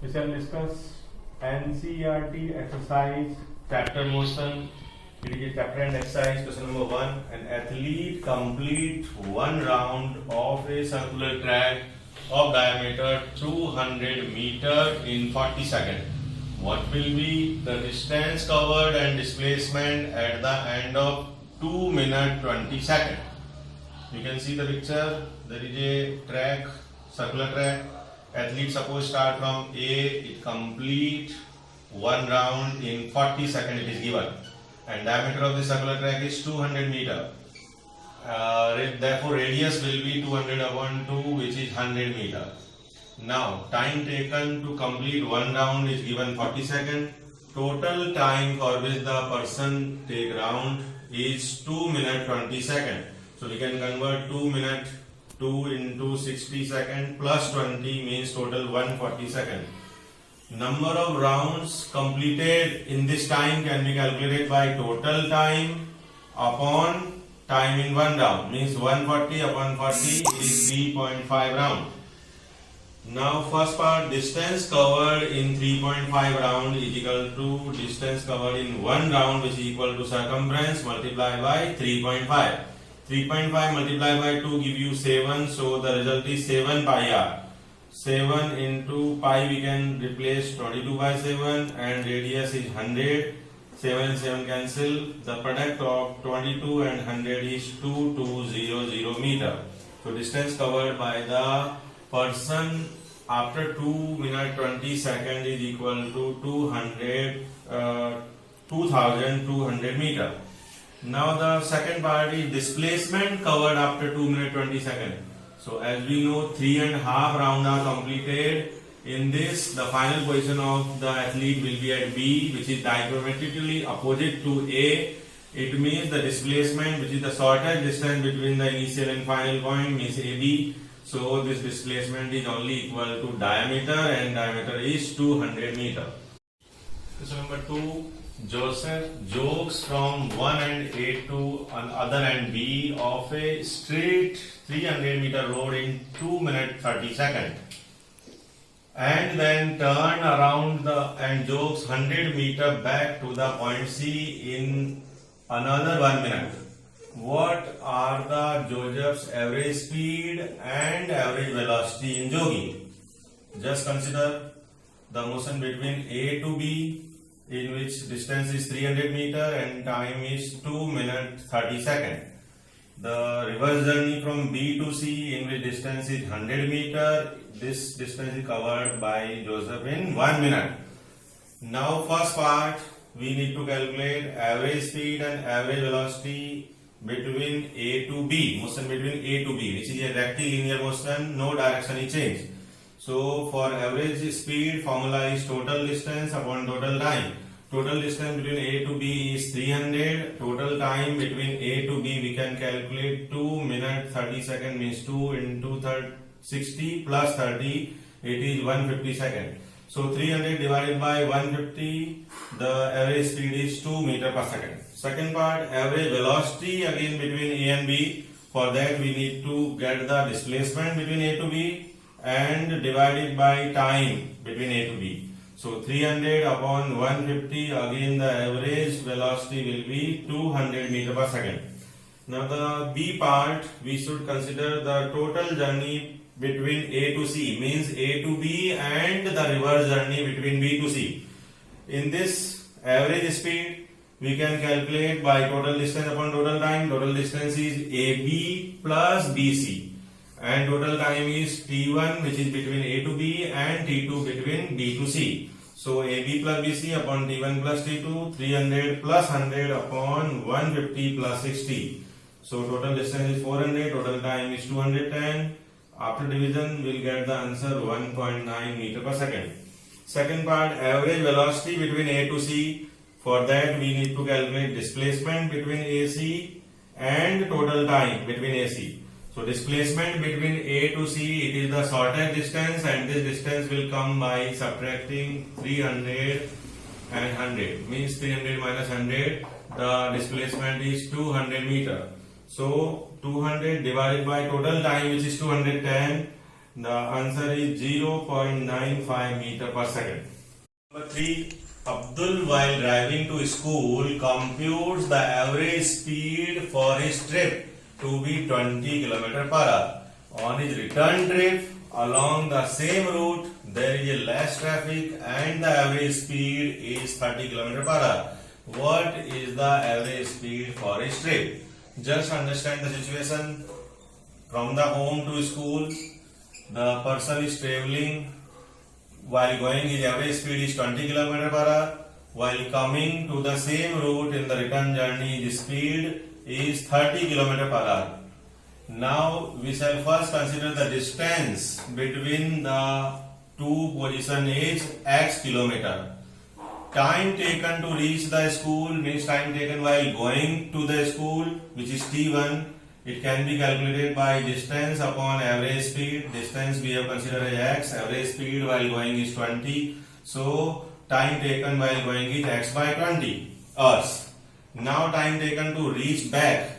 We shall discuss NCERT exercise chapter motion. It is a chapter and exercise. Question number 1. An athlete complete one round of a circular track of diameter 200 meter in 40 seconds. What will be the distance covered and displacement at the end of 2 minutes 20 seconds? You can see the picture. There is a track, circular track. Athlete suppose start from A, it complete one round in 40 seconds it is given, and diameter of the circular track is 200 meter. Therefore radius will be 200 upon 2, which is 100 meter. Now time taken to complete one round is given 40 seconds. Total time for which the person take round is 2 minutes 20 seconds. So we can convert 2 minutes 2 into 60 seconds plus 20 means total 140 seconds. Number of rounds completed in this time can be calculated by total time upon time in one round, means 140 upon 40 is 3.5 round. Now first part, distance covered in 3.5 round is equal to distance covered in one round, which is equal to circumference multiplied by 3.5. 3.5 multiplied by 2 give you 7, so the result is 7 pi r. 7 into pi we can replace 22 by 7 and radius is 100. 7 and 7 cancel. The product of 22 and 100 is 2200 meter. So distance covered by the person after 2 minutes 20 seconds is equal to 2200 meter. Now the second part is displacement covered after 2 minutes 20 seconds. So as we know, 3.5 rounds are completed. In this, the final position of the athlete will be at B, which is diametrically opposite to A. It means the displacement, which is the shortest distance between the initial and final point, means AB. So this displacement is only equal to diameter, and diameter is 200 meter. Question number 2. Joseph jogs from one end A to other end B of a straight 300 meter road in 2 minutes 30 seconds, and then turn around and jogs 100 meter back to the point C in another 1 minute. What are the Joseph's average speed and average velocity in jogging? Just consider the motion between A to B, in which distance is 300 meter and time is 2 minutes 30 seconds. The reverse journey from B to C, in which distance is 100 meter. This distance is covered by Joseph in 1 minute. Now first part, we need to calculate average speed and average velocity between A to B, motion between A to B, which is a rectilinear motion, no direction is changed. So for average speed, formula is total distance upon total time. Total distance between A to B is 300. Total time between A to B we can calculate 2 minutes 30 seconds, means 2 into 60 plus 30, it is 150 seconds. So 300 divided by 150, the average speed is 2 meter per second. Second part, average velocity again between A and B. For that we need to get the displacement between A to B and divided by time between A to B. So 300 upon 150, again the average velocity will be 200 meter per second. Now the B part, we should consider the total journey between A to C, means A to B and the reverse journey between B to C. In this average speed, we can calculate by total distance upon total time. Total distance is AB plus BC. And total time is T1, which is between A to B, and T2 between B to C. So AB plus BC upon T1 plus T2, 300 plus 100 upon 150 plus 60. So total distance is 400, total time is 210. After division, we'll get the answer 1.9 meter per second. Second part, average velocity between A to C. For that, we need to calculate displacement between AC and total time between AC. So displacement between A to C, it is the shortest distance, and this distance will come by subtracting 300 and 100. Means 300 minus 100, the displacement is 200 meter. So 200 divided by total time, which is 210. The answer is 0.95 meter per second. Number 3. Abdul, while driving to school, computes the average speed for his trip to be 20 km per hour. On his return trip along the same route, there is less traffic and the average speed is 30 km per hour. What is the average speed for his trip? Just understand the situation. From the home to school, the person is traveling. While going, his average speed is 20 km per hour. While coming to the same route in the return journey, the speed is 30 km per hour. Now we shall first consider the distance between the two position is x kilometer. Time taken to reach the school means time taken while going to the school, which is t1. It can be calculated by distance upon average speed. Distance we have considered as x, average speed while going is 20. So time taken while going is x by 20 hours. Now time taken to reach back,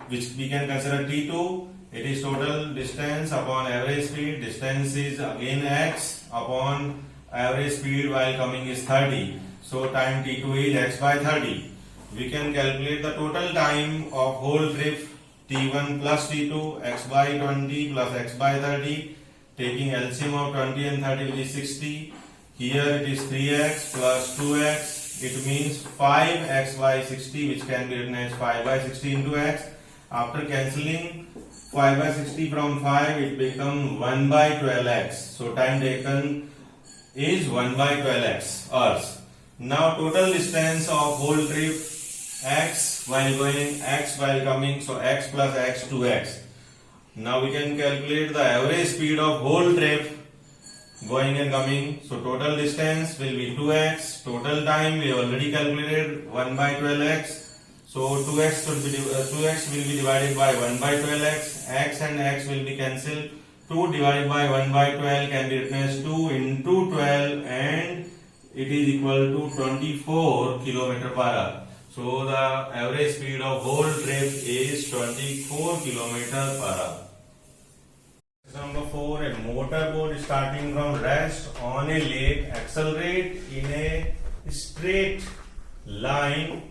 which we can consider t2. It is total distance upon average speed. Distance is again x upon average speed while coming is 30. So time t2 is x by 30. We can calculate the total time of whole trip t1 plus t2, x by 20 plus x by 30, taking LCM of 20 and 30 which is 60. Here it is 3x plus 2x. It means 5x by 60, which can be written as 5 by 60 into x. After cancelling 5 by 60 from 5, it becomes 1 by 12x. So time taken is 1 by 12x hours. Now total distance of whole trip x while going, x while coming, so x plus x 2x. Now we can calculate the average speed of whole trip going and coming. So total distance will be 2x. Total time we already calculated 1 by 12x. So 2x will be divided by 1 by 12x. X and x will be cancelled. 2 divided by 1 by 12 can be written as 2 into 12 and it is equal to 24 km per hour. So the average speed of whole trip is 24 km per hour. Number 4. A motorboat starting from rest on a lake accelerate in a straight line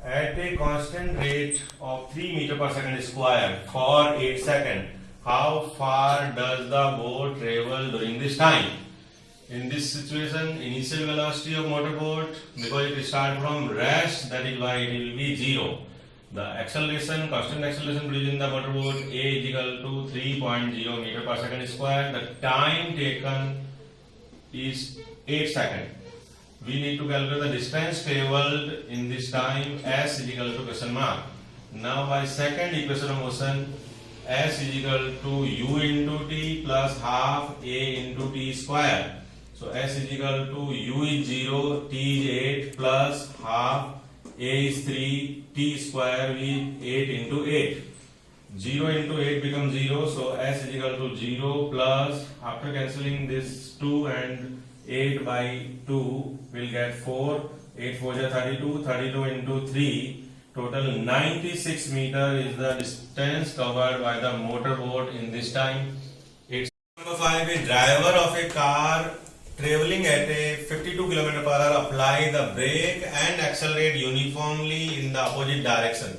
at a constant rate of 3 meter per second square for 8 seconds. How far does the boat travel during this time? In this situation, initial velocity of motorboat, because it starts from rest, that is why it will be 0. The acceleration, constant acceleration produced in the motorboat A is equal to 3.0 meter per second square. The time taken is 8 seconds. We need to calculate the distance traveled in this time. S is equal to question mark. Now by second equation of motion, S is equal to U into T plus half A into T square. So S is equal to U is 0, T is 8 plus half A is 3, T square is 8 into 8. 0 into 8 becomes 0, so S is equal to 0 plus, after cancelling this 2 and 8 by 2, we'll get 4, 8 4 is 32, 32 into 3, total 96 meter is the distance covered by the motorboat in this time. Number 5, a driver of a car traveling at a 52 km per hour apply the brake and accelerate uniformly in the opposite direction.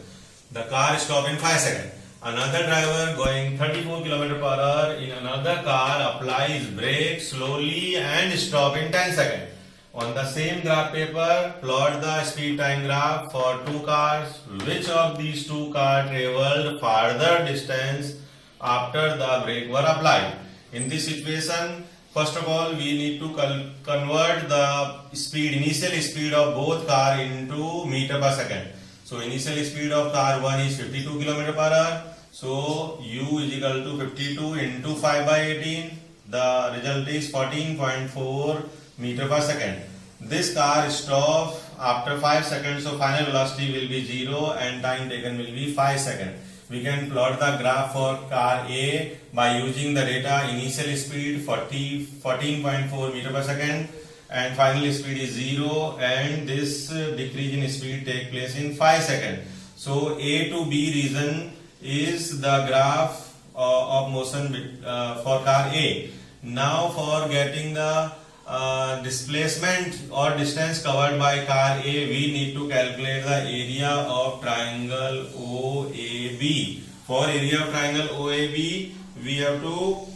The car stops in 5 seconds. Another driver going 34 km per hour in another car applies brake slowly and stop in 10 seconds. On the same graph paper, plot the speed time graph for two cars. Which of these two cars traveled farther distance after the brake were applied? In this situation, first of all, we need to convert the speed, initial speed of both cars into meter per second. So initial speed of car 1 is 52 km per hour. So U is equal to 52 into 5 by 18. The result is 14.4 meter per second. This car stops after 5 seconds, so final velocity will be 0 and time taken will be 5 seconds. We can plot the graph for car A by using the data initial speed 14.4 meter per second and final speed is 0 and this decrease in speed take place in 5 seconds. So A to B region is the graph of motion for car A. Now for getting the displacement or distance covered by car A, we need to calculate the area of triangle OAB. For area of triangle OAB, we have to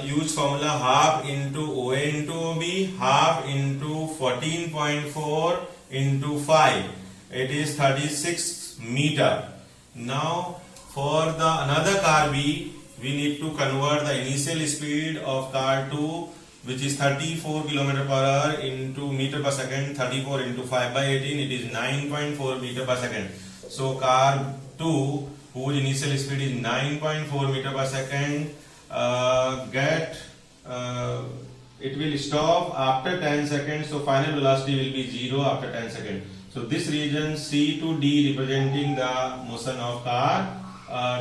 use formula half into OA into OB, half into 14.4 into 5. It is 36 meter. Now for the another car B, we need to convert the initial speed of car 2, which is 34 km per hour into meter per second. 34 into 5 by 18, it is 9.4 meter per second. So car 2, whose initial speed is 9.4 meter per second, it will stop after 10 seconds. So final velocity will be 0 after 10 seconds. So this region C to D representing the motion of car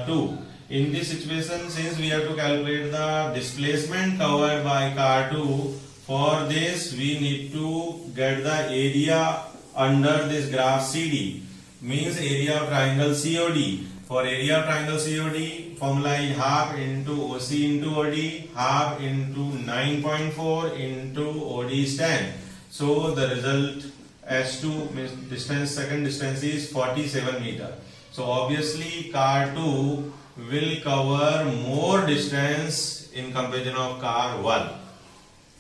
2. In this situation, since we have to calculate the displacement covered by car 2, for this we need to get the area under this graph CD, means area of triangle COD. For area of triangle COD, formula is half into OC into OD, half into 9.4 into OD is 10. So the result S2 means distance, second distance is 47 meter. So obviously car 2 will cover more distance in comparison of car 1.